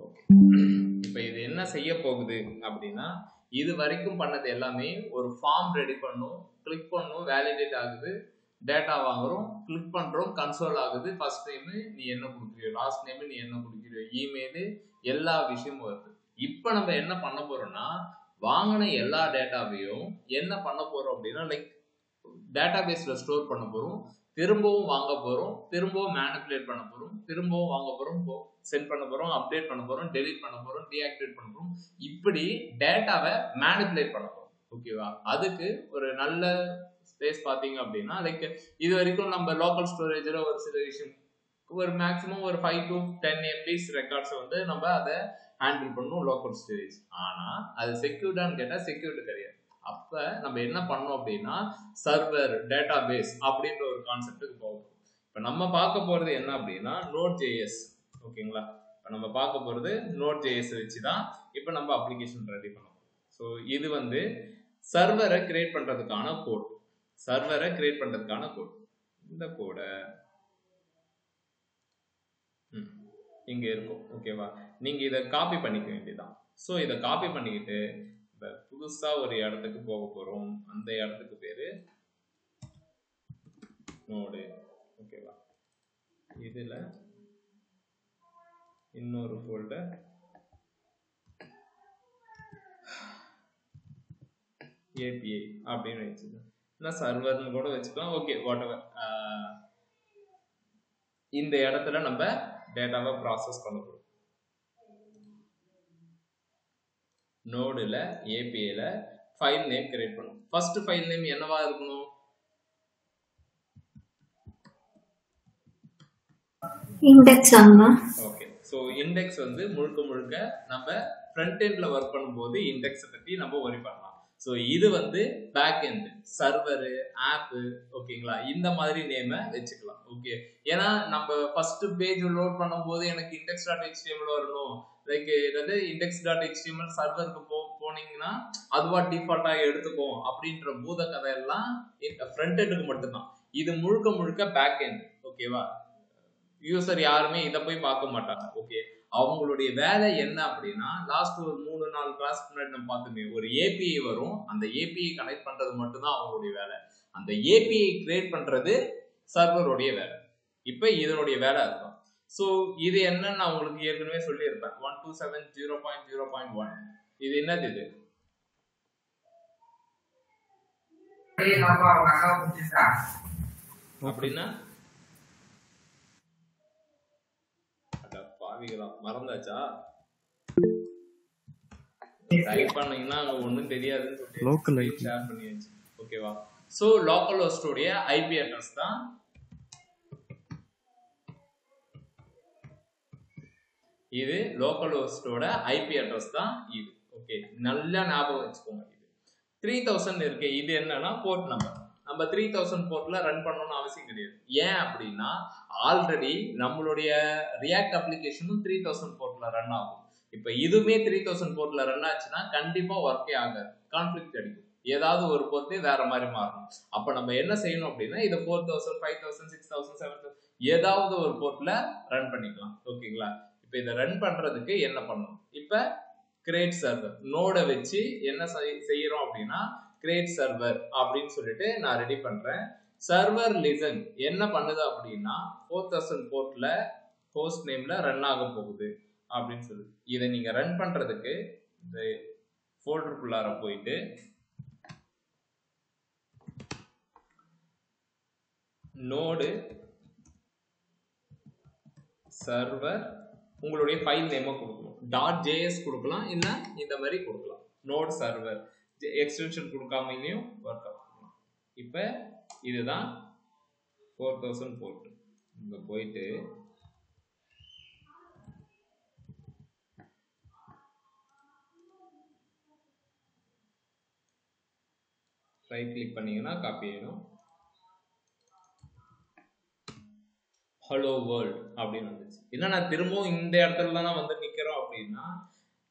Okay, இப்போ இது என்ன செய்ய போகுது அப்படின்னா, இது வரைக்கும் பண்ணது எல்லாமே ஒரு ஃபார்ம் ரெடி பண்ணும், கிளிக் பண்ணும், வேலிடேட் ஆகுது, டேட்டா வாங்குறோம், கிளிக் பண்றோம், கன்சோல் ஆகுது, ஃபர்ஸ்ட் நேம் நீ என்ன கொடுக்குறியோ, லாஸ்ட் நேம் நீ என்ன கொடுக்குறியோ, இமெயில், எல்லா விஷயமும் வருது. இப்போ நம்ம என்ன பண்ண போறோம்னா, வாங்கின எல்லா டேட்டாவையும் என்ன பண்ண போறோம் அப்படின்னா, லைக் டேட்டாபேஸ்ல ஸ்டோர் பண்ண போறோம், திரும்பவும் வாங்க போறோம், திரும்பவும் மேனிபுலேட் பண்ண போறோம், திரும்பவும் வாங்க போறோம், சென்ட் பண்ண போறோம், அப்டேட் பண்ண போறோம், டெலீட் பண்ண போறோம், டீஆக்டிவேட் பண்ண போறோம். இப்படி டேட்டாவை மேனிபுலேட் பண்ண போறோம். ஓகேவா? அதுக்கு ஒரு நல்ல ஸ்பேஸ் பாத்தீங்க அப்படின்னா, லைக் இது வரைக்கும் நம்ம லோக்கல் ஸ்டோரேஜ்ல ஒரு சில விஷயம் ஒரு மேக்ஸிமம் ஒரு 5 to 10 MB ரெக்கார்ட்ஸ் வந்து நம்ம அதை ஹேண்டில் பண்ணணும் லோக்கல் ஸ்டோரேஜ். ஆனா அது செக்யூர்டான்னு கேட்டா செக்யூர்டு கிடையாது. அப்ப நம்ம என்ன பண்ணோம் அப்படின்னா, சர்வர் டேட்டாபேஸ் அப்படின்ற ஒரு கான்செப்டுக்கு போகும். இப்ப நம்ம பார்க்க போறது என்ன அப்படின்னா, Node.js. ஓகேங்களா? இப்ப நம்ம பார்க்க போறது Node.js வச்சுதான் இப்ப நம்ம அப்ளிகேஷன் ரெடி பண்ணோம். ஸோ இது வந்து சர்வரை கிரியேட் பண்றதுக்கான கோட். சர்வரை கிரியேட் பண்றதுக்கான கோட். இந்த கோடை இங்க இருக்கும். ஓகேவா? நீங்க இதை காப்பி பண்ணிக்க வேண்டியதான். ஸோ இதை காப்பி பண்ணிக்கிட்டு இப்ப புதுசா ஒரு இடத்துக்கு போக போறோம். அந்த இடத்துக்கு பேரு நோடு. ஓகேவா? இதுல இன்னொரு ஃபோல்டர் API அப்படின்னு வச்சுக்கலாம், இல்லை சர்வர்னு கூட வச்சுக்கலாம். Okay, what ever. இந்த இடத்துல நம்ம டேட்டாவை ப்ராசஸ் பண்ண போறோம். நோடுல ஏபிஐல ஃபைல் நேம் கிரியேட் பண்ணும். ஃபர்ஸ்ட் ஃபைல் நேம் என்னவா இருக்கணும்? இண்டெக்ஸ் ஆமா. ஓகே, சோ இண்டெக்ஸ் வந்து முழுக்க முழுக்க நம்ம ஃப்ரண்ட் எண்ட்ல வர்க் பண்ணும்போது இண்டெக்ஸ் பத்தி நம்ம வரி பண்ணலாம். சோ இது வந்து பேக் எண்ட் சர்வர் ஆப். ஓகேங்களா? இந்த மாதிரி நேம வச்சுக்கலாம். ஓகே, ஏன்னா நம்ம ஃபர்ஸ்ட் பேஜ் லோட் பண்ணும்போது எனக்கு index.html வரணும், லைக் இது index.html சர்வருக்கு போனீங்கன்னா அதுவா டிஃபால்ட்டா எடுத்துக்கும் அப்படின்ற பூத கதை எல்லாம் ஃப்ரண்ட் எண்டுக்கு மட்டும்தான். இது முழுக்க முழுக்க பேக் எண்ட். ஓகேவா? யூசர் யாருமே இதை போய் பார்க்க மாட்டாங்க. ஓகே, அவங்களுடைய வேலை என்ன அப்படின்னா, லாஸ்ட் ஒரு 3-4 கிளாஸ் முன்னாடி நம்ம பார்த்துமே ஒரு ஏபிஐ வரும், அந்த ஏபிஐ கனெக்ட் பண்றது மட்டும்தான் அவங்களுடைய வேலை. அந்த ஏபிஐ கிரியேட் பண்றது சர்வருடைய வேலை. இப்ப இதனுடைய வேலை இருக்கும். ஸோ இது என்னன்னு நான் உங்களுக்கு ஏற்கனவே சொல்லியிருப்பேன். 127.0.0.1 இது என்னது? இது அப்படின்னா மறந்தாச்சா? டைப் பண்ணீங்கன்னா அங்க ஒண்ணும் தெரியாதுன்னு சொல்லி ஷேர் பண்ணியாச்சு. ஓகேவா? சோ லோக்கல் ஹோஸ்டோட ஐபி அட்ரஸ் தான் இது. லோக்கல் ஹோஸ்டோட ஐபி அட்ரஸ் தான் இது. ஓகே, நல்லா ஞாபகம் வச்சுக்கோங்க. இது 3000 இருக்கு. இது என்னன்னா போர்ட் நம்பர். நம்ம 3000 போர்ட்ல ரன் பண்ணணும்னு அவசியம் கிடையாது. ஏன் அப்படின்னா ஆல்ரெடி நம்மளுடைய ரியாக்ட் அப்ளிகேஷனும் 3000 போர்ட்ல ரன் ஆகும். இப்ப இதுவுமே 3000 போர்ட்ல ரன் ஆச்சுன்னா கண்டிப்பா ஒர்க்கே ஆகாது, கான்ஃபிளிக்ட் அடிக்கும். ஏதாவது ஒரு போர்ட்டே வேற மாதிரி மாறும். அப்ப நம்ம என்ன செய்யணும் அப்படின்னா, இதை 4000, 5000, 6000, 7000 ஏதாவது ஒரு போர்ட்ல ரன் பண்ணிக்கலாம். ஓகேங்களா? இப்ப இதை ரன் பண்றதுக்கு என்ன பண்ணணும்? இப்ப கிரியேட் சர்வர் நோட வச்சு என்ன செய்யறோம் அப்படின்னா, கிரியேட் சர்வர் அப்படின்னு சொல்லிட்டு நான் ரெடி பண்றேன். சர்வர் லிசன் என்ன பண்ணுது அப்படின்னா, 4000 போர்ட்ல ஹோஸ்ட் நேம்ல ரன் ஆக போகுது அப்படின்னு சொல்லி. இதை நீங்க ரன் பண்றதுக்கு இந்த ஃபோல்டருக்குள்ளார போயிட்டு நோடு சர்வர் உங்களுடைய ஃபைல் நேமை கொடுக்கணும். .js கொடுக்கலாம், இல்ல இந்த மாதிரி கொடுக்கலாம். நோட் சர்வர் எக்ஸ்டென்ஷன் கொடுக்காமலையும் ஒர்க் ஆகும். இப்ப இதுதான் 4000 போர்ட். இங்க போயிட்டு ரைட் கிளிக் பண்ணீங்கன்னா காப்பி ஆயிடும். ஹலோ வேர்ல்ட் அப்படின்னு வந்துச்சு. என்னன்னா திரும்பவும் இந்த இடத்துல தான் வந்து நிக்கிறோம் அப்படின்னா,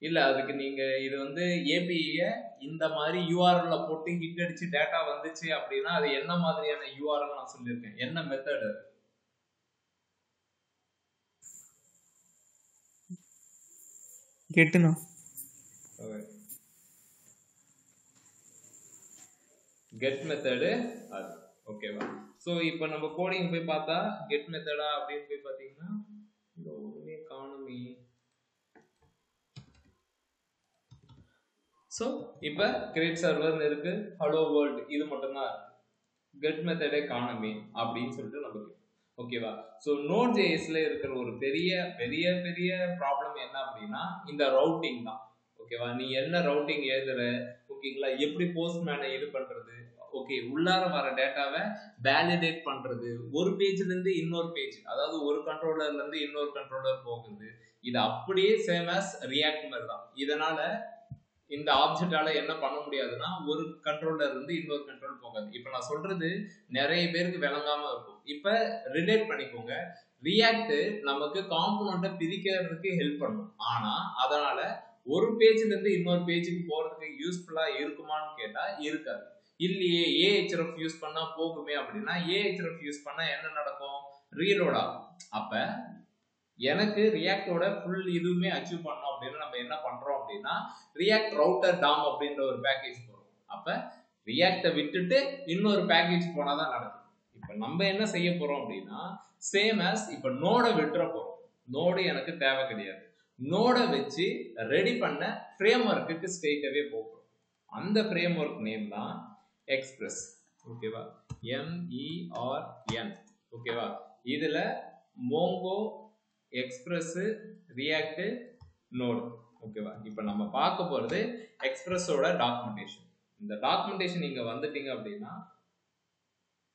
இல்ல அதுக்கு நீங்க இது வந்து ஏபிஐ இந்த மாதிரி யூஆர்எல்ல போட்டு ஹிட் அடிச்சு டேட்டா வந்துச்சு அப்படின்னா அது என்ன மாதிரியான யூஆர்எல் நான் சொல்லியிருக்கேன், என்ன மெத்தட் கெட்டுனா கெட் மெத்தடு அது ஓகேவா. ஸோ இப்போ நம்ம கோடிங் போய் பார்த்தா கெட் மெத்தடா அப்படின்னு போய் பார்த்தீங்கன்னா இந்த ஒன்றுமே காணுமே. ஸோ இப்போ கிரியேட் சர்வர்னு இருக்கு, ஹலோ வேர்ல்டு இது மட்டும்தான் இருக்கு, கெட் மெத்தடே காணுமே அப்படின்னு சொல்லிட்டு நமக்கு ஓகேவா. ஸோ நோட் ஜேஎஸ்ல இருக்கிற ஒரு பெரிய பெரிய பெரிய ப்ராப்ளம் என்ன அப்படின்னா இந்த ரவுட்டிங் தான் ஓகேவா. நீ என்ன ரவுட்டிங் எழுதுற ஓகேங்களா, எப்படி போஸ்ட்மேனை இது பண்றது, ஓகே உள்ளார வர டேட்டாவை வேலிடேட் பண்றது, ஒரு பேஜ்ல இருந்து இன்னொரு பேஜ், அதாவது ஒரு கண்ட்ரோலர்ல இருந்து இன்னொரு கண்ட்ரோலர் போகுது, இது அப்படியே சேம் ஆஸ் ரியாக்ட் மாதிரி தான். இதனால இந்த ஆப்ஜெக்டால என்ன பண்ண முடியாதுன்னா ஒரு கண்ட்ரோலர் இருந்து இன்னொரு கண்ட்ரோல் போகாது. இப்ப நான் சொல்றது நிறைய பேருக்கு விளங்காம இருக்கும். இப்ப ரிலேட் பண்ணிக்கோங்க, ரியாக்ட் நமக்கு காம்பனண்ட்டை பிரிக்கிறதுக்கு ஹெல்ப் பண்ணும், ஆனா அதனால ஒரு பேஜ்ல இருந்து இன்னொரு பேஜுக்கு போறதுக்கு யூஸ்ஃபுல்லா இருக்குமான்னு கேட்டா இருக்காது. இல்லையே ஏஹெச்எஃப் யூஸ் பண்ணா போகுமே அப்படின்னா ஏஹெச்எஃப் யூஸ் பண்ணா என்ன நடக்கும், ரீலோட் ஆகும். அப்ப எனக்கு ரியாக்டோட ஃபுல் இதுவுமே அச்சீவ் பண்ணோம் அப்படின்னு நம்ம என்ன பண்றோம் அப்படின்னா ரியாக்ட் ரவுட்டர் டாம் அப்படின்ற ஒரு பேக்கேஜ் போறோம். அப்ப ரியாக்டை விட்டுட்டு இன்னொரு பேக்கேஜ் போனாதான் நடக்கும். இப்ப நம்ம என்ன செய்ய போறோம் அப்படின்னா சேம் ஆஸ் இப்ப நோட விட்டுற போறோம். நோடு எனக்கு தேவை கிடையாது, நோட வச்சு ரெடி பண்ண ஃப்ரேம் ஒர்க்குக்கு ஸ்ட்ரெயிட்டாவே போகிறோம். அந்த ஃப்ரேம் ஒர்க் நேம் தான் எக்ஸ்பிரஸ் ஓகேவா, MERN ஓகேவா. இதுல மோங்கோ எக்ஸ்பிரஸ் ரியாக்ட் நோடு ஓகேவா. இப்போ நம்ம பார்க்க போறது எக்ஸ்பிரஸோட டாக்குமெண்டேஷன். இந்த டாக்குமெண்டேஷன் நீங்க வந்துட்டீங்க அப்படின்னா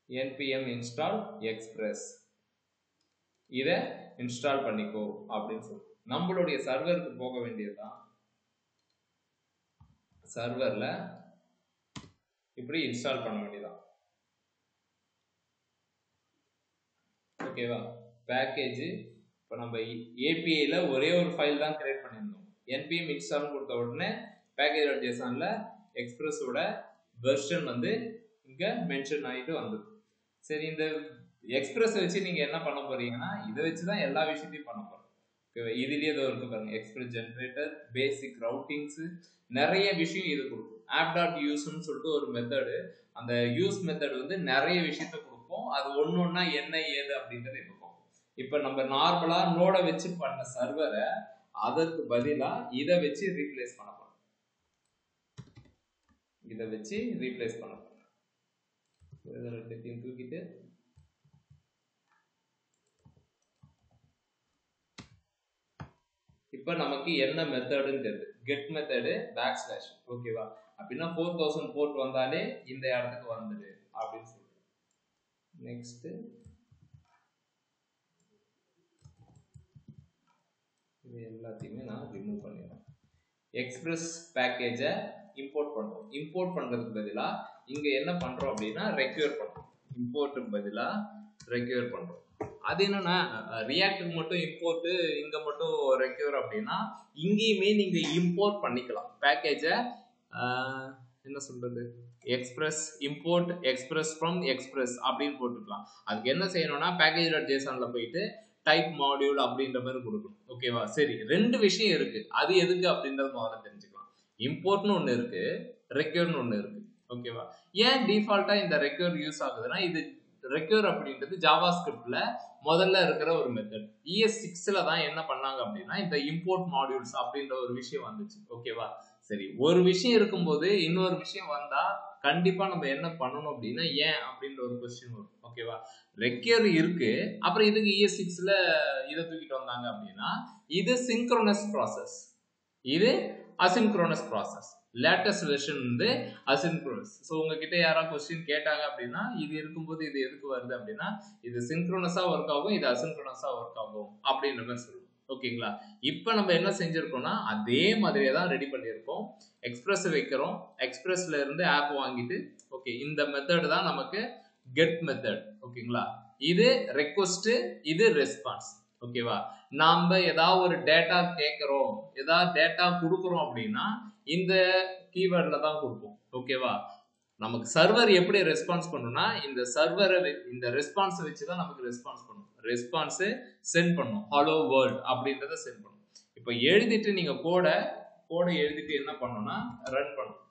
npm install express இதை இன்ஸ்டால் பண்ணிக்கோ அப்படின்னு சொல்லி நம்மளுடைய சர்வருக்கு போக வேண்டியதுதான். சர்வர்ல இப்படி இன்ஸ்டால் பண்ண வேண்டியதான் ஓகேவா. பேக்கேஜ் இப்போ நம்ம ஏபிஐல ஒரே ஒரு ஃபைல் தான் கிரியேட் பண்ணியிருந்தோம். npm install கொடுத்த உடனே package.jsonல எக்ஸ்பிரஸோட வெர்ஷன் வந்து இங்க மென்ஷன் ஆகிட்டு வந்தது. சரி, இந்த எக்ஸ்பிரஸ் வச்சு நீங்க என்ன பண்ண போறீங்கன்னா இதை வச்சுதான் எல்லா விஷயத்தையும் பண்ண போறோம் ஓகேவா. இதுலயே ஏதோ இருக்கு பாருங்க, எக்ஸ்பிரஸ் ஜென்ரேட்டர், பேசிக் ரவுட்டிங்ஸ், நிறைய விஷயம் இது கொடுக்கும். app.useன்னு சொல்லிட்டு ஒரு மெத்தடு, அந்த யூஸ் மெத்தட் வந்து நிறைய விஷயத்த கொடுப்போம். அது ஒன்னொன்னா என்ன ஏது அப்படின்றத இருக்கும். இப்ப நம்ம நார்மலா நோட வச்சு பண்ண சர்வரை அதற்கு பதிலா இதை வச்சு ரீப்ளேஸ் பண்ண போறோம். இதை வச்சு ரீப்ளேஸ் பண்ண போறோம். தூக்கிட்டு இப்ப நமக்கு என்ன மெத்தடுன்னு தெரியுது, கெட் மெத்தடு பேக்ஸ்லாஷ் ஓகேவா. அப்படின்னா 4000 போர்ட் வந்தாலே இந்த இடத்துக்கு வந்துடு அப்படின்னு சொல்லிட்டு நெக்ஸ்ட் இது எல்லாத்தையுமே நான் ரிமூவ் பண்ணிடுறேன். எக்ஸ்பிரஸ் பேக்கேஜை இம்போர்ட் பண்றோம். இம்போர்ட் பண்றதுக்கு பதிலா இங்க என்ன பண்றோம் அப்படின்னா ரெக்யூர் பண்றோம். இம்போர்ட்டுக்கு பதிலா ரெக்யூர் பண்றோம். அது என்னன்னா ரியாக்டுக்கு மட்டும் இம்போர்ட், இங்க மட்டும் ரெக்யூர் அப்படின்னா இங்கேயுமே நீங்க இம்போர்ட் பண்ணிக்கலாம் பேக்கேஜை. என்ன சொல்றது, express import express from express அப்படின்னு போட்டுக்கலாம். அதுக்கு என்ன செய்யணும்னா package.jsonல போயிட்டு டைப் மாடியூல் அப்படின்ற மாதிரி கொடுக்கணும் ஓகேவா. சரி, ரெண்டு விஷயம் இருக்கு, அது எதுக்கு அப்படின்றது முதல்ல தெரிஞ்சுக்கலாம். இம்போர்ட்னு ஒன்று இருக்கு, ரெக்யூர்னு ஒன்று இருக்கு ஓகேவா. ஏன் டிஃபால்ட்டா இந்த ரெக்யூர் யூஸ் ஆகுதுன்னா இது ரெக்யூர் அப்படின்றது ஜாவா ஸ்கிரிப்ட்ல முதல்ல இருக்கிற ஒரு மெத்தட். ES6ல தான் என்ன பண்ணாங்க அப்படின்னா இந்த இம்போர்ட் மாடியூல்ஸ் அப்படின்ற ஒரு விஷயம் வந்துச்சு ஓகேவா. சரி, ஒரு விஷயம் இருக்கும்போது இன்னொரு விஷயம் வந்தா கண்டிப்பா நம்ம என்ன பண்ணணும் அப்படின்னா ஏன் அப்படின்ற ஒரு கொஸ்டின் வரும் ஓகேவா. ரெக்யூர் இருக்கு, அப்புறம் இதுக்கு ES6ல இதை தூக்கிட்டு வந்தாங்க அப்படின்னா இது சிங்க்ரோனஸ் ப்ராசஸ், இது அசின்க்ரோனஸ் ப்ராசஸ். லேட்டஸ்ட் வெர்ஷன் வந்து அசின்க்ரோனஸ். ஸோ உங்ககிட்ட யாராவது கொஸ்டின் கேட்டாங்க அப்படின்னா இது இருக்கும்போது இது எதுக்கு வருது அப்படின்னா இது சிங்க்ரோனஸா ஒர்க் ஆகும், இது அசின்க்ரோனஸா ஒர்க் ஆகும் அப்படின்ற மாதிரி சொல்லுவோம் ஓகேங்களா. இப்போ நம்ம என்ன செஞ்சிருக்கோம்னா அதே மாதிரியே தான் ரெடி பண்ணியிருக்கோம். எக்ஸ்பிரஸ் வைக்கிறோம், எக்ஸ்பிரஸ்ல இருந்து ஆப் வாங்கிட்டு ஓகே இந்த மெத்தட் தான் நமக்கு கெட் மெத்தட் ஓகேங்களா. இது ரெக்வஸ்ட், இது ரெஸ்பான்ஸ் ஓகேவா. நாம ஏதாவது ஒரு டேட்டா கேட்கிறோம், ஏதாவது டேட்டா கொடுக்குறோம் அப்படின்னா இந்த கீவேர்ட்ல தான் கொடுப்போம் ஓகேவா. நமக்கு சர்வர் எப்படி ரெஸ்பான்ஸ் பண்ணணும்னா இந்த சர்வரை இந்த ரெஸ்பான்ஸை வச்சு தான் நமக்கு ரெஸ்பான்ஸ் பண்ணும். ரெஸ்பான்ஸ் சென்ட் பண்ணும், ஹலோ வேர்ல்ட் அப்படின்றத சென்ட் பண்ணும். இப்போ எழுதிட்டு நீங்க கோடை எழுதிட்டு என்ன பண்ணணும்னா ரன் பண்ணணும்.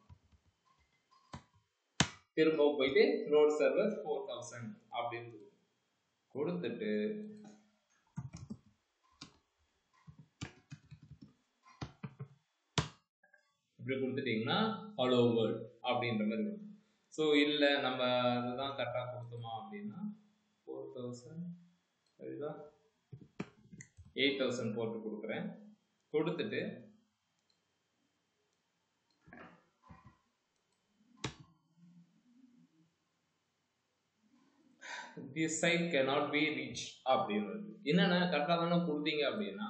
திரும்ப போயிட்டு நோட் சர்வர் 4000 அப்படின்னு கொடுத்துட்டு இப்படி கொடுத்துட்டீங்கன்னா ஹலோ வேர்ல்ட் அப்படின்ற மாதிரி இருக்கும். ஸோ இல்லை நம்ம அதுதான் கரெக்டாக கொடுத்தோமா அப்படின்னா 4000 அதுதான் 8000 போட்டு கொடுக்குறேன். கொடுத்துட்டு this site cannot be reached அப்படின்னு என்னன்னா கரெக்டாக தானே கொடுத்தீங்க அப்படின்னா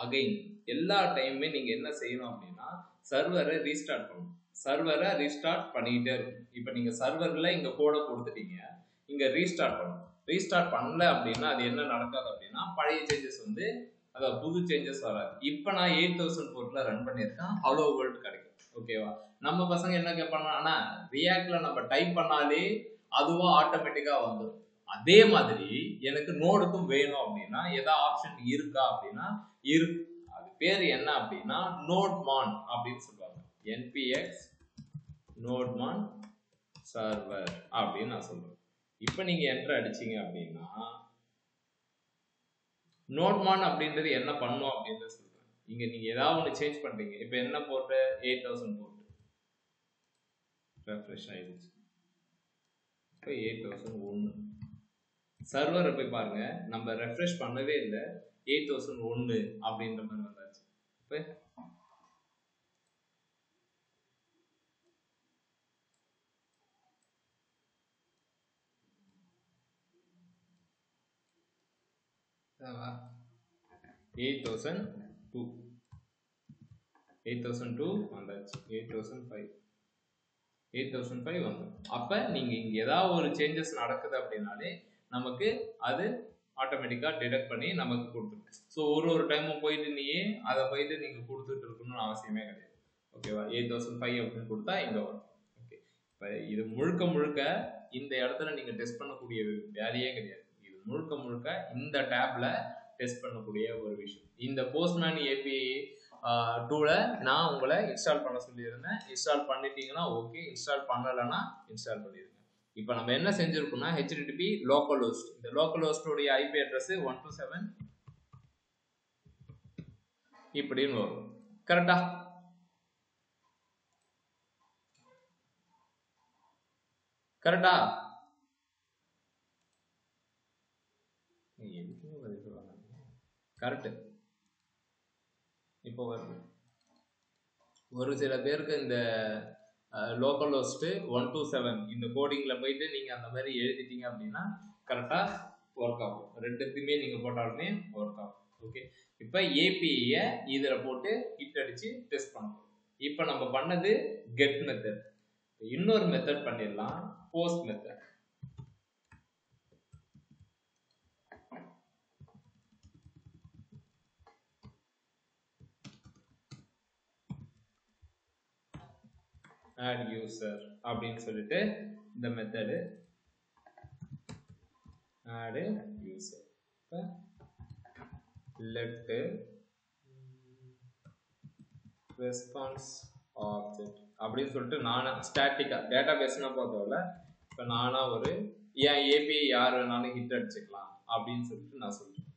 அகைன் எல்லா டைமுமே நீங்கள் என்ன செய்யணும் அப்படின்னா சர்வரை ரீஸ்டார்ட் பண்ணணும். சர்வரை ரீஸ்டார்ட் பண்ணிக்கிட்டே இருக்கும். இப்போ நீங்கள் சர்வரில் இங்கே கோடை கொடுத்துட்டீங்க, இங்கே ரீஸ்டார்ட் பண்ணணும். ரீஸ்டார்ட் பண்ணல அப்படின்னா அது என்ன நடக்காது அப்படின்னா பழைய சேஞ்சஸ் வந்து அதாவது புது சேஞ்சஸ் வராது. இப்போ நான் 8000 போர்ட்டில் ரன் பண்ணியிருக்கேன், ஹலோ வேர்ல்ட் கிடைக்கும். ஓகேவா? நம்ம பசங்க என்ன கேட்பாங்கன்னா ஆனால் ரியாக்டில் நம்ம டைப் பண்ணாலே அதுவும் ஆட்டோமேட்டிக்காக வந்துடும். அதே மாதிரி எனக்கு நோடுக்கும் வேணும் அப்படின்னா ஏதாவது ஆப்ஷன் இருக்கா அப்படின்னா இருக்கு. அது பேர் என்ன அப்படின்னா நோட்மான் அப்படின்னு சொல்லுவாங்க. npx நோட்மான் சர்வர் அப்படின்னு நான் சொல்றேன். இப்போ நீங்க என்டர் அடிச்சீங்க அப்படின்னா நோட்மான் அப்படின்றது என்ன பண்ணும் அப்படின்றத சொல்றேன். இங்க நீங்க ஏதாவது ஒன்று சேஞ்ச் பண்றீங்க. இப்போ என்ன போட்டு 8000 போட்டு ரெஃப்ரெஷ் ஆயிடுச்சு. இப்போ 8001 சர்வரை போய் பாருங்க, நம்ம ரெஃப்ரெஷ் பண்ணவே இல்லை, 8001 அப்படின்ற மாதிரி வந்தாச்சு. இப்போ 8002 வந்தாச்சு. 8005 வந்துடும். அப்போ நீங்கள் இங்கே ஏதாவது ஒரு சேஞ்சஸ் நடக்குது அப்படின்னாலே நமக்கு அது ஆட்டோமேட்டிக்காக டிடெக்ட் பண்ணி நமக்கு கொடுத்துரும். ஸோ ஒரு டைமும் போயிட்டு நீயே அதை போயிட்டு நீங்கள் கொடுத்துட்டு இருக்கணும்னு அவசியமே கிடையாது. ஓகேவா? 8005 அப்படின்னு கொடுத்தா இங்கே வரும். ஓகே, இப்போ இது முழுக்க இந்த இடத்துல நீங்கள் டெஸ்ட் பண்ணக்கூடிய வேலையே கிடையாது. இது முழுக்க இந்த டேப்ல டெஸ்ட் பண்ணக்கூடிய ஒரு விஷயம். இந்த போஸ்ட்மேன் ஏபிஐ டூலை நான் உங்களை இன்ஸ்டால் பண்ண சொல்லியிருந்தேன். இன்ஸ்டால் பண்ணிட்டீங்கன்னா ஓகே, இன்ஸ்டால் பண்ணலைன்னா இன்ஸ்டால் பண்ணிடுங்க. இப்போ நம்ம என்ன செஞ்சிருக்கோம்னா HTTP லோக்கல் ஹோஸ்ட், இந்த லோக்கல் ஹோஸ்டோடைய ஐபி அட்ரஸ் 127 இப்படின்னு வரும். கரெக்டா? கரெக்டா? கரெக்ட். இப்போ வருது. ஒரு சில பேருக்கு இந்த லோக்கல் ஹோஸ்ட் 127 இந்த கோடிங்ல போயிட்டு நீங்க அந்த மாதிரி எழுதிட்டீங்க அப்படின்னா கரெக்டா ஒர்க் ஆகும். ரெண்டுத்துக்குமே நீங்க போட்டாலுமே ஒர்க் ஆகும். ஓகே, இப்போ ஏபிஐ இதுல போட்டு ஹிட் அடிச்சு டெஸ்ட் பண்ணுவோம். இப்போ நம்ம பண்ணது கெட் மெத்தட். இன்னொரு மெத்தட் பண்ணிடலாம், போஸ்ட் மெத்தட். add user அப்படின்னு சொல்லிட்டு இந்த method add user left response object அப்படின்னு சொல்லிட்டு நானா ஸ்டாட்டிக்கா டேட்டா பேஸ்னா போதோல இப்போ நானா ஒரு ஏன் ஏபிஐ யார் வேணாலும் ஹிட் அடிச்சுக்கலாம் அப்படின்னு சொல்லிட்டு நான் சொல்றேன்.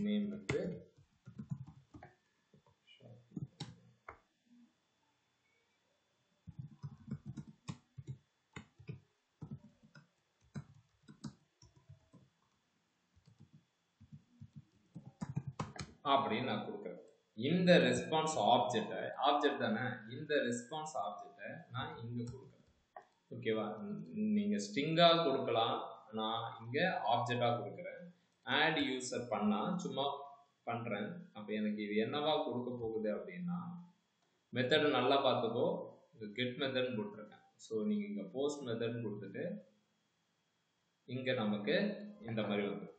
நேம் வந்து அப்படின்னு நான் கொடுக்குறேன். இந்த ரெஸ்பான்ஸ் ஆப்ஜெக்ட் தானே, இந்த ரெஸ்பான்ஸ் ஆப்ஜெக்டை நான் இங்கே கொடுக்குறேன். ஓகேவா? நீங்கள் ஸ்ட்ரிங்காக கொடுக்கலாம், நான் இங்கே ஆப்ஜெக்டாக கொடுக்குறேன். ஆட் யூசர் பண்ணால் சும்மா பண்ணுறேன். அப்போ எனக்கு இது என்னவா கொடுக்க போகுது அப்படின்னா மெத்தடை நல்லா பார்த்துக்கோ, இது கெட் மெத்தட்னு கொடுத்துருக்கேன். ஸோ நீங்கள் இங்கே போஸ்ட் மெத்தட்னு கொடுத்துட்டு இங்கே நமக்கு இந்த மாதிரி வந்து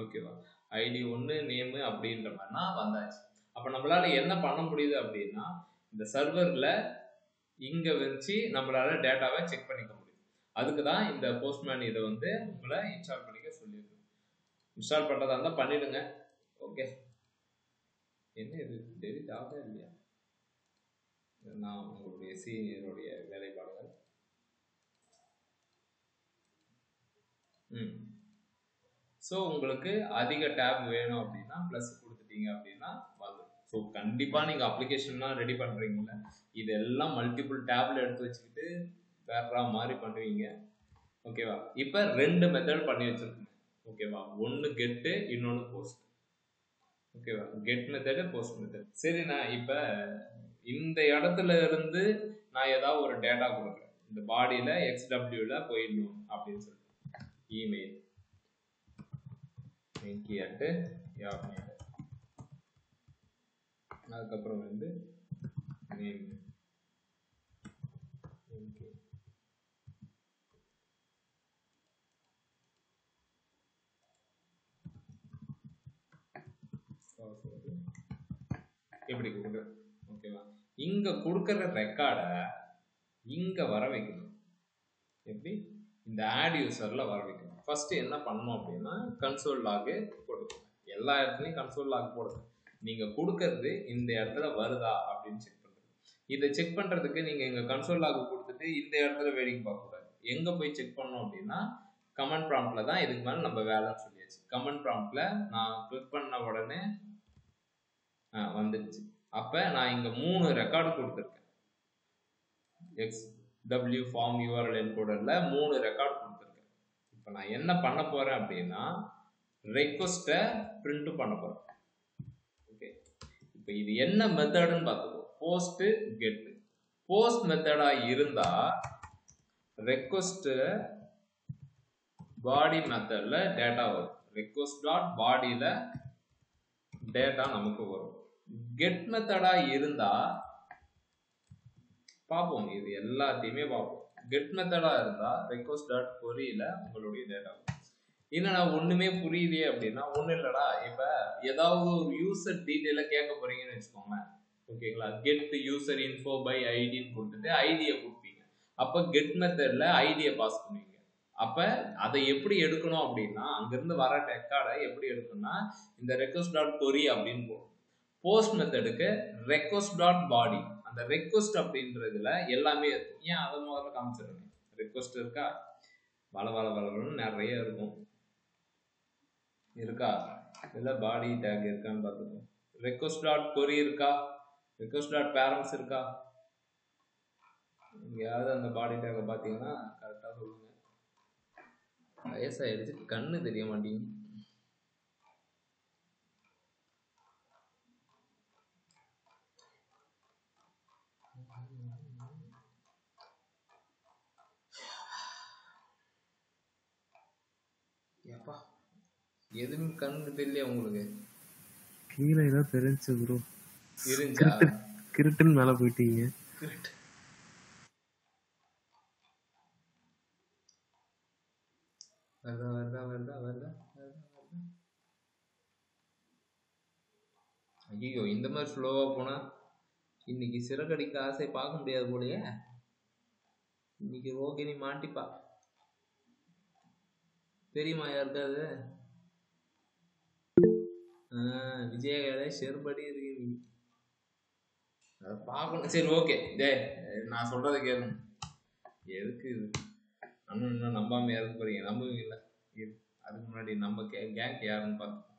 ஓகேவா ஐடி 1 நேமு அப்படின்ற மாதிரினா வந்தாச்சு. அப்போ நம்மளால என்ன பண்ண முடியுது அப்படின்னா இந்த சர்வரில் இங்கே வச்சு நம்மளால டேட்டாவை செக் பண்ணிக்க முடியும். அதுக்கு தான் இந்த போஸ்ட்மேன் இதை வந்து உங்களை இன்ஸ்டால் பண்ணிக்க சொல்லியிருக்கேன். இன்ஸ்டால் பண்ணுறதா இருந்தால் பண்ணிவிடுங்க. ஓகே. என்ன இது டெலிட் ஆகவே இல்லையா? நான் உங்களுடைய சீனியருடைய வேலைப்பாடுகள். ஸோ உங்களுக்கு அதிக டேப் வேணும் அப்படின்னா ப்ளஸ் கொடுத்துட்டீங்க அப்படின்னா வந்துடும். ஸோ கண்டிப்பாக நீங்கள் அப்ளிகேஷன்லாம் ரெடி பண்ணுறீங்கள, இதெல்லாம் மல்டிபிள் டேப்ல எடுத்து வச்சுக்கிட்டு வேற மாதிரி பண்ணுவீங்க. ஓகேவா? இப்போ 2 மெத்தட் பண்ணி வச்சிருக்கீங்க. ஓகேவா? ஒன்று கெட்டு, இன்னொன்று போஸ்ட். ஓகேவா? Get method, post method. சரிண்ணா, இப்போ இந்த இடத்துல இருந்து நான் ஏதாவது ஒரு டேட்டா கொடுக்குறேன். இந்த பாடியில் XWல போயிடணும் அப்படின்னு சொல்லிட்டு இமெயில் yahoo. அதுக்கப்புறம் வந்து நேம் எப்படி கொடுக்குறேன். ஓகேவா? இங்க கொடுக்குற ரெக்கார்டை இங்க வர வைக்கணும். எப்படி? இந்த ஆட் யூசர்ல வர வைக்கணும். ஃபர்ஸ்ட் என்ன பண்ணணும் அப்படின்னா கன்சோல் லாக் போடுங்க. எல்லா இடத்துலையும் கன்சோல் லாக் போடுங்க. நீங்க கொடுக்கறது இந்த இடத்துல வருதா அப்படின்னு செக் பண்றது. இதை செக் பண்றதுக்கு நீங்க இங்க கன்சோல் லாக் கொடுத்துட்டு இந்த இடத்துல வேடிக்கை பார்க்க கூடாது. எங்க போய் செக் பண்ணணும் அப்படின்னா கமெண்ட் ப்ராம்ப்ட்ல தான் இதுக்கு மேல நம்ம வேலைன்னு சொல்லியாச்சு. கமெண்ட் ப்ராம்ப்ட்ல நான் கிளிக் பண்ண உடனே வந்துடுச்சு. அப்ப நான் இங்க 3 ரெக்கார்டு கொடுத்துருக்கேன். XW ஃபார்ம் URL என்கோடர்ல 3 ரெக்கார்டு கொடுத்துருக்கேன். இப்போ நான் என்ன பண்ண போறேன் அப்படின்னா ரெக்வஸ்ட்டை பிரிண்ட் பண்ண போறேன். ஓகே, இப்போ இது என்ன மெத்தடுன்னு பார்த்துக்கோ. Post get. போஸ்ட் மெத்தடா இருந்தா ரெக்வஸ்ட் பாடி மெத்தட்ல டேட்டா வரும். ரெக்வஸ்ட் டாட் பாடியில டேட்டா நமக்கு வரும். கெட் மெத்தடா இருந்தா பார்ப்போம், இது எல்லாத்தையுமே பார்ப்போம். கெட் மெத்தடா இருந்தா ரெக்வஸ்ட் டாட் கொரியில உங்களுடைய டேட்டா வரும். என்னடா ஒண்ணுமே புரியலையே அப்படின்னா ஒன்றும் இல்லடா. இப்போ ஏதாவது ஒரு யூசர் டீட்டெயில கேட்க போறீங்கன்னு வச்சுக்கோங்க. ஓகேங்களா? கெட் யூசர் இன்ஃபோ பை ஐடின்னு கொடுத்துட்டு ஐடியை கொடுப்பீங்க. அப்போ கெட் மெத்தட்ல ஐடியை பாஸ் பண்ணுவீங்க. அப்ப அதை எப்படி எடுக்கணும் அப்படின்னா அங்கிருந்து வர ரெக்கார்டை எப்படி எடுக்கணும்னா இந்த ரெக்வஸ்ட் டாட் கொரி அப்படின்னு போகும். போஸ்ட் மெத்தடுக்கு ரெக்வஸ்ட் டாட் பாடி. அந்த ரெக்வஸ்ட் அப்படின்றதுல எல்லாமே இருக்கும். ஏன் அதை முதல்ல காமிச்சிருங்க. ரெக்வஸ்ட் இருக்கா? வளன்னு நிறைய இருக்கும். இருக்கா? இல்ல பாடி டேக் இருக்கான்னு பார்த்துக்கோ. ரெக்வஸ்ட் டாட் கொரி இருக்கா? ரெக்வஸ்ட் டாட் பேரண்ட்ஸ் இருக்கா? எங்கேயாவது அந்த பாடி டேக்கை பார்த்தீங்கன்னா கரெக்டாக சொல்லுங்க. வயசாயிடுச்சு, கண்ணு தெரிய மாட்டேங்குது. ஏப்பா எதுவும் கண்ணு தெரியல உங்களுக்கு? கீழே ஏதோ தெரிஞ்சு ப்ரோ. இருந்துச்சா? கிருட்டுன்னு மேல போயிட்டீங்க. வருதா. ஐயோ, இந்த மாதிரி ஸ்லோவா போனா இன்னைக்கு சிறகடிக்க ஆசை பார்க்க முடியாது போலயே. இன்னைக்கு ரோகிணி மாட்டிப்பா. தெரியுமா யாருக்காது? விஜயகாலே செருபடி இருக்கு. அதை பார்க்கணும். சரி, ஓகே. நான் சொல்றதை கேளு. எதுக்கு இது அண்ணன் இன்னும் நம்பாம இறக்க போறீங்க? நம்புவீங்களா? அதுக்கு முன்னாடி நம்ம கேங்க் யாருன்னு பார்த்தோம்.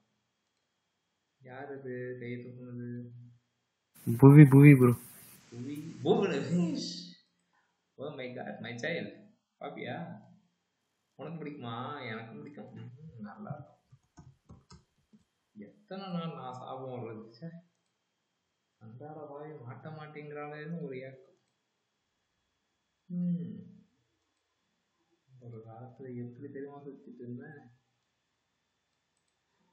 யார் இது கையை தூக்குனது? Puvi bro. Oh my god, my child. பாப்பியா? உனக்கு பிடிக்குமா? எனக்கு பிடிக்கும். நல்லா இருக்கும். எத்தனை நாள் நான் சாபம் வர்றது? அன்றாட வாய் மாட்ட மாட்டேங்கிறாளேன்னு ஒரு ஏக்கம். ஒரு காலத்துல எப்படி தெரியுமா சுத்திட்டு இருந்தேன்.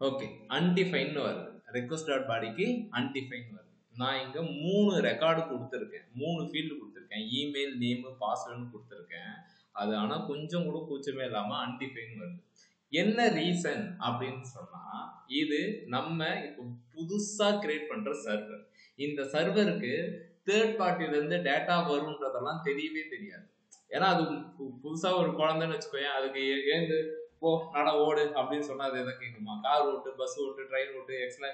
ஓகே, அன்டிஃபைன் வருது. ரெக்வஸ்ட் டாட் பாடிக்கு அன்டிஃபைன் வருது. நான் இங்க 3 ரெக்கார்டு கொடுத்துருக்கேன், 3 ஃபீல்டு கொடுத்துருக்கேன். இமெயில், நேமு, பாஸ்வேர்டுன்னு கொடுத்துருக்கேன். அது ஆனா கொஞ்சம் கூட கூச்சமே இல்லாம அன்டிஃபைன் வருது. என்ன ரீசன் அப்படின்னு சொன்னா இது நம்ம இப்போ புதுசா கிரியேட் பண்ற சர்வர். இந்த சர்வருக்கு தேர்ட் பார்ட்டில இருந்து டேட்டா வரும்ன்றதெல்லாம் தெரியவே தெரியாது. ஏன்னா அது புதுசா ஒரு குழந்தைன்னு வச்சுக்கோயேன், அதுக்கு ஏந்து போ நட ஓடு அப்படின்னு சொன்னா அது எதை கேட்குமா? கார் ஓட்டு, பஸ் ஓட்டு, ட்ரெயின் ஓட்டு, எக்ஸ்ல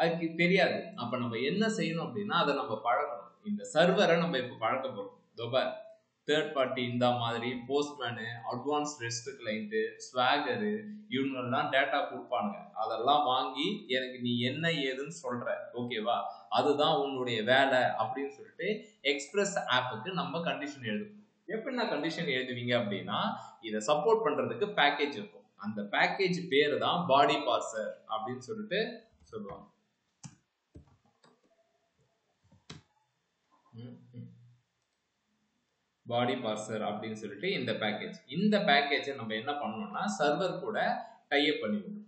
அதுக்கு தெரியாது. அப்ப நம்ம என்ன செய்யணும் அப்படின்னா அதை நம்ம பழக்கணும். இந்த சர்வரை நம்ம இப்ப பழக்க போறோம். தேர்ட் பார்ட்டி இந்த மாதிரி போஸ்ட்மேனு, அட்வான்ஸ் ரெஸ்ட் கிளைண்ட், ஸ்வாகரு, இவங்கெல்லாம் டேட்டா கொடுப்பானுங்க. அதெல்லாம் வாங்கி எனக்கு நீ என்ன ஏதுன்னு சொல்ற, ஓகேவா, அதுதான் உன்னுடைய வேலை அப்படின்னு சொல்லிட்டு எக்ஸ்பிரஸ் ஆப்புக்கு நம்ம கண்டிஷன் எழுதுவோம். எப்படின்னா கண்டிஷன் எழுதுவீங்க அப்படின்னா இதை சப்போர்ட் பண்றதுக்கு பேக்கேஜ் இருக்கும். அந்த பேக்கேஜ் பேரு தான் பாடி பார்சர் அப்படின்னு சொல்லிட்டு சொல்லுவாங்க. பாடி பார்சர் அப்படின்னு சொல்லிட்டு இந்த பேக்கேஜை நம்ம என்ன பண்ணணும்னா சர்வர் கூட டைப் பண்ணிவிடும்.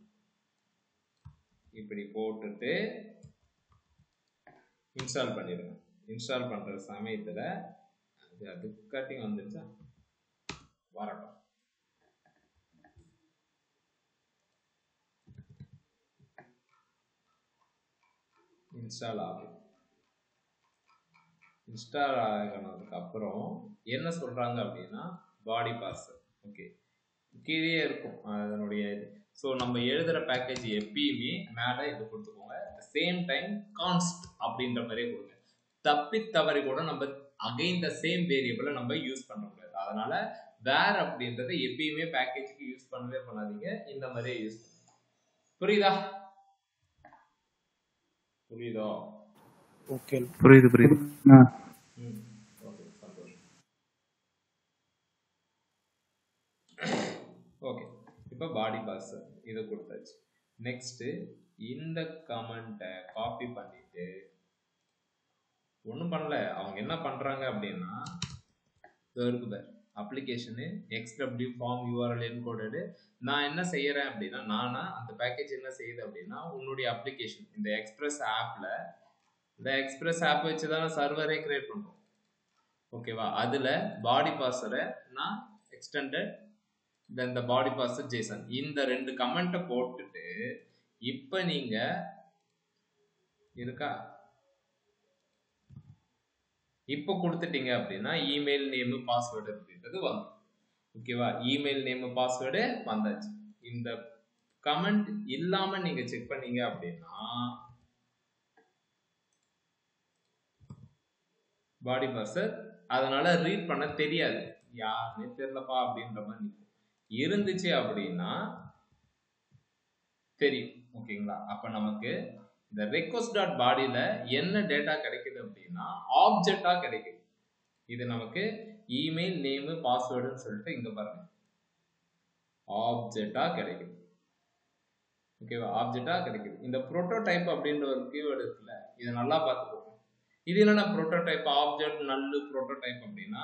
இப்படி போட்டுட்டு இன்ஸ்டால் பண்ணிடுங்க. இன்ஸ்டால் பண்ற சமயத்துல அது கட்டிங் வந்துருச்சா வரட்டும். இன்ஸ்டால் ஆகும். இன்ஸ்டால் ஆகினதுக்கு அப்புறம் என்ன சொல்றாங்க அப்படின்னா பாடி பார்சர் ஓகே கீழே இருக்கும் அதனுடைய இது. ஸோ நம்ம எழுதுற பேக்கேஜ் எப்பயுமே மேலே இது கொடுத்துக்கோங்க. சேம் டைம் கான்ஸ்ட் அப்படின்ற மாதிரியே கொடுங்க. தப்பி தவறி கூட நம்ம அகைன் த சேம் வேரியபிளை நம்ம யூஸ் பண்ண முடியாது. அதனால வேர் அப்படின்றத எப்பயுமே பேக்கேஜுக்கு யூஸ் பண்ணவே பண்ணாதீங்க. இந்த மாதிரியே யூஸ் பண்ணுங்க. புரியுதா? ஓகே புரியுது. ஓகே இப்போ பாடி பார்சர் இதை கொடுத்தாச்சு. நெக்ஸ்ட் இந்த கமெண்ட்டை காப்பி பண்ணிட்டு ஒன்றும் பண்ணல. அவங்க என்ன பண்றாங்க அப்படின்னா application XW form URL encoded. நான் என்ன செய்யறேன் அப்படின்னா அந்த பேக்கேஜ் என்ன செய்யுது அப்படின்னா உன்னுடைய அப்ளிகேஷன் இந்த எக்ஸ்பிரஸ் ஆப்ல இந்த எக்ஸ்பிரஸ் ஆப் வச்சு தான் சர்வரே கிரியேட் பண்ணுறோம். ஓகேவா? அதில் பாடி பார்சரை நான் எக்ஸ்டெண்டட் தென் த பாடி பார்சர் ஜேசன் இந்த 2 கமெண்ட்டை போட்டுட்டு இப்போ நீங்கள் இருக்கா இப்போ கொடுத்துட்டீங்க அப்படின்னா இமெயில் நேமு பாஸ்வேர்டு அப்படின்றது வந்துடும். ஓகேவா? இமெயில் நேமு பாஸ்வேர்டு வந்தாச்சு. இந்த கமெண்ட் இல்லாமல் நீங்கள் செக் பண்ணீங்க அப்படின்னா பாடி பார்சர் அதனால ரீட் பண்ண தெரியாது, யாருன்னே தெரியலப்பா அப்படின்ற மாதிரி நிற்கும். இருந்துச்சு அப்படின்னா தெரியும். ஓகேங்களா? அப்ப நமக்கு இந்த ரெக்வஸ்ட் டாட் பாடியில என்ன டேட்டா கிடைக்குது அப்படின்னா ஆப்ஜெக்டா கிடைக்குது. இது நமக்கு இமெயில் நேமு பாஸ்வேர்டுன்னு சொல்லிட்டு இங்க பாருங்க ஆப்ஜெக்டா கிடைக்குது. ஓகேவா? ஆப்ஜெக்டா கிடைக்குது. இந்த புரோட்டோடைப் அப்படின்ற ஒரு கீவேர்டு இருக்குல்ல, இதை நல்லா பார்த்துக்கோங்க. இது என்னன்னா புரோட்டோடைப் ஆப்ஜெக்ட் நல்லு புரோட்டோடைப் அப்படின்னா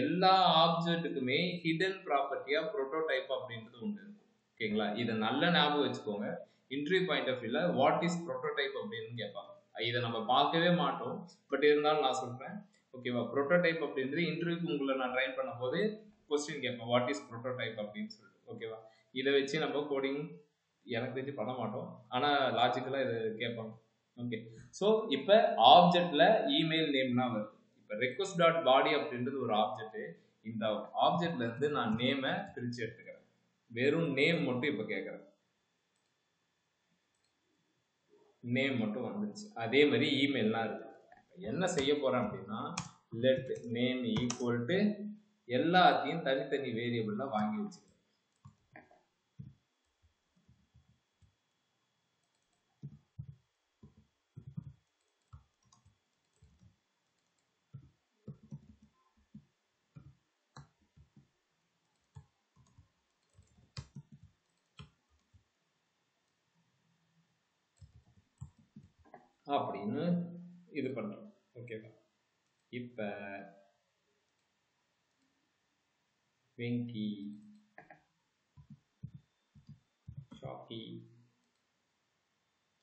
எல்லா ஆப்ஜெக்ட்டுக்குமே ஹிடன் ப்ராப்பர்ட்டியா புரோட்டோடைப் அப்படின்றது உண்டு. ஓகேங்களா? இதை நல்ல ஞாபகம் வச்சுக்கோங்க. இன்டர்வியூ பாயிண்ட் ஆஃப் வியூல வாட் இஸ் புரோட்டோடைப் அப்படின்னு கேட்பாங்க. இதை நம்ம பார்க்கவே மாட்டோம், பட் இருந்தாலும் நான் சொல்றேன். ஓகேவா? புரோட்டோடைப் அப்படின்றது இன்டர்வியூக்கு உங்களை நான் ட்ரைன் பண்ணும் போது கொஸ்டின் கேட்பேன், வாட் இஸ் புரோட்டோடைப் அப்படின்னு சொல்லிட்டு. ஓகேவா? இதை வச்சு நம்ம கோடிங் எனக்கு தெரிஞ்சு பண்ண மாட்டோம், ஆனால் லாஜிக்கலாக இதை கேட்பாங்க. ஓகே, ஸோ இப்போ ஆப்ஜெக்ட்ல இமெயில் நேம்னா வருது. இப்போ ரெக்வஸ்ட் டாட் பாடி அப்படின்றது ஒரு ஆப்ஜெக்ட். இந்த ஆப்ஜெக்ட்ல இருந்து நான் நேமை பிரித்து எடுத்துக்கிறேன். வெறும் நேம் மட்டும் இப்போ கேட்குறேன். நேம் மட்டும் வந்துருச்சு. அதே மாதிரி இமெயில்லாம் இருக்கு. என்ன செய்ய போறேன் அப்படின்னா லெட் நேம் ஈக்குவல் டு எல்லாத்தையும் தனித்தனி வேரியபிள்ல வாங்கி வச்சுக்கிறேன். அப்படின்னு இது பண்றோம். ஓகேவா? இப்ப வெங்கி ஷாக்கி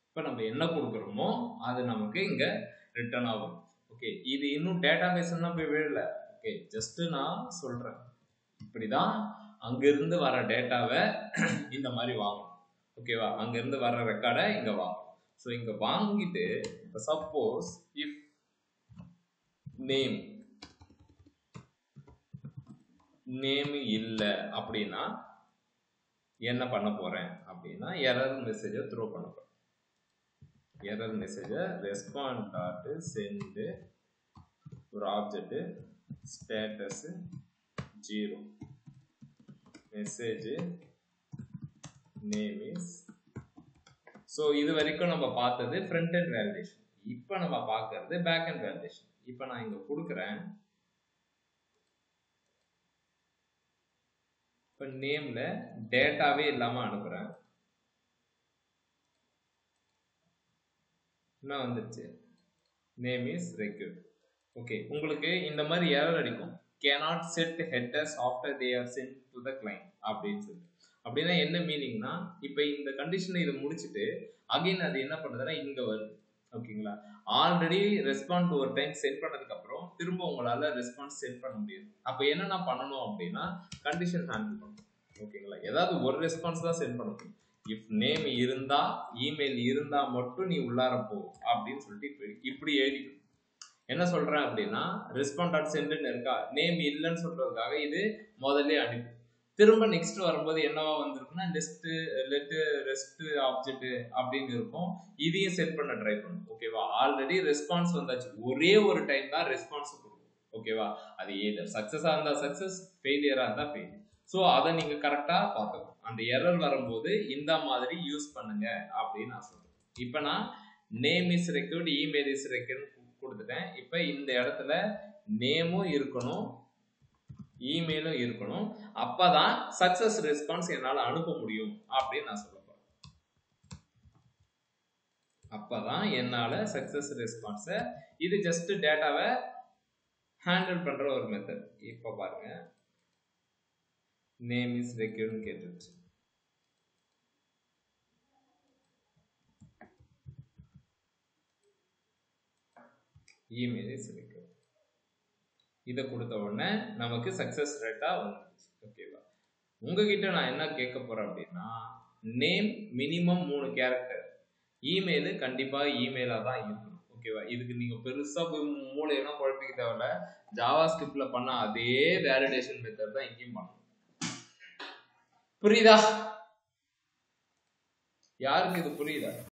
இப்ப நம்ம என்ன கொடுக்குறோமோ அது நமக்கு இங்க ரிட்டர்ன் ஆகும். ஓகே, இது இன்னும் டேட்டா பேஸ் போய் விழல. ஓகே, ஜஸ்ட் நான் சொல்றேன். இப்படிதான் அங்கிருந்து வர டேட்டாவை இந்த மாதிரி வாங்கணும். ஓகேவா? அங்கிருந்து வர ரெக்கார்டை இங்க வாங்கணும். ஸோ இங்க வாங்கிட்டு இப்போ சப்போஸ் இஃப் நேம் இல்லை அப்படின்னா என்ன பண்ண போறேன் அப்படின்னா எரர் மெசேஜை த்ரோ பண்ண போறேன். Error message respond dot send ஒரு object status 0 message name is. So இது வரைக்கும் நம்ம பார்த்தது ஃப்ரண்ட் எண்ட் வேலிடேஷன். இப்போ நம்ம பார்க்கறது பேக் எண்ட் வேலிடேஷன். இப்போ நான் இங்க கொடுக்குறேன். இப்போ நேம்ல டேட்டாவே இல்லாம அனுப்புறேன். என்ன வந்துருச்சு? Name is required. ஓகே, உங்களுக்கு இந்த மாதிரி எரர் அடிக்கும். cannot set headers after they are sent to the client அப்படின்னு சொல்லிட்டு. அப்படின்னா என்ன மீனிங்னா, இப்போ இந்த கண்டிஷனை இதை முடிச்சுட்டு அகைன் அது என்ன பண்ணுதுன்னா இங்க வருது. ஓகேங்களா? ஆல்ரெடி ரெஸ்பாண்ட் ஒரு டைம் செட் பண்ணதுக்கு அப்புறம் திரும்ப உங்களால ரெஸ்பான்ஸ் செட் பண்ண முடியாது. அப்போ என்னென்ன பண்ணணும் அப்படின்னா கண்டிஷன் ஹேண்டில் பண்ணணும். ஓகேங்களா? ஏதாவது ஒரு ரெஸ்பான்ஸ் தான் செட் பண்ண முடியும். இஃப் நேம் இருந்தா இமெயில் இருந்தா மட்டும் நீ உள்ளார போ அப்படின்னு சொல்லிட்டு இப்படி எழுதிக்கணும். என்ன சொல்றேன் அப்படின்னா ரெஸ்பாண்ட் டாட் சென்ட்னு இருக்கா, நேம் இல்லைன்னு சொல்றதுக்காக இது முதல்ல அனுப்பி திரும்ப நெக்ஸ்ட் வரும்போது என்னவா வந்திருக்குன்னா ரெஸ்ட் ஆப்ஜெக்ட் அப்படின்னு இருக்கும். இதையும் செட் பண்ண ட்ரை பண்ணும். ஓகேவா? ஆல்ரெடி ரெஸ்பான்ஸ் வந்தாச்சு, ஒரே ஒரு டைம் தான் ரெஸ்பான்ஸ் கொடுக்கும். ஓகேவா? அது ஏதர் சக்சஸா இருந்தா சக்சஸ், ஃபெயிலியரா இருந்தா ஃபெயிலியர். ஸோ அதை நீங்க கரெக்டா பார்த்துக்கணும். அந்த எரர் வரும்போது இந்த மாதிரி யூஸ் பண்ணுங்க அப்படின்னு நான் சொல்றேன். இப்போ நான் name is required, email is required கொடுத்துட்டேன். இப்போ இந்த இடத்துல நேமும் இருக்கணும், இமெயிலும் இருக்கணும். அப்பதான் சக்சஸ் ரெஸ்பான்ஸ் என்னால அனுப்ப முடியும் அப்படின்னு நான் சொல்ல போறேன். அப்பதான் என்னால சக்சஸ் ரெஸ்பான்ஸ, இது ஜஸ்ட் டேட்டாவை ஹேண்டில் பண்ற ஒரு மெத்தட். இப்ப பாருங்க, நேம் இஸ் ரெக்யூர்ட் கேட்டுச்சு. Email is required. இதை கொடுத்த உடனே நமக்கு சக்சஸ் ரேட்டா வந்துருச்சு. ஓகேவா? உங்ககிட்ட நான் என்ன கேட்க போறேன் அப்படின்னா, நேம் மினிமம் 3 கேரக்டர், இமெயில் கண்டிப்பா இமெயிலா தான் இருக்கணும். ஓகேவா? இதுக்கு நீங்க பெருசா போய் மூளையெல்லாம் குழப்பிக்க தேவையில்ல. ஜாவா ஸ்கிரிப்ட்ல பண்ண அதே வேலிடேஷன் மெத்தட் தான் இங்கேயும் பண்ணணும். புரியுதா? யாருக்கு இது புரியுதா?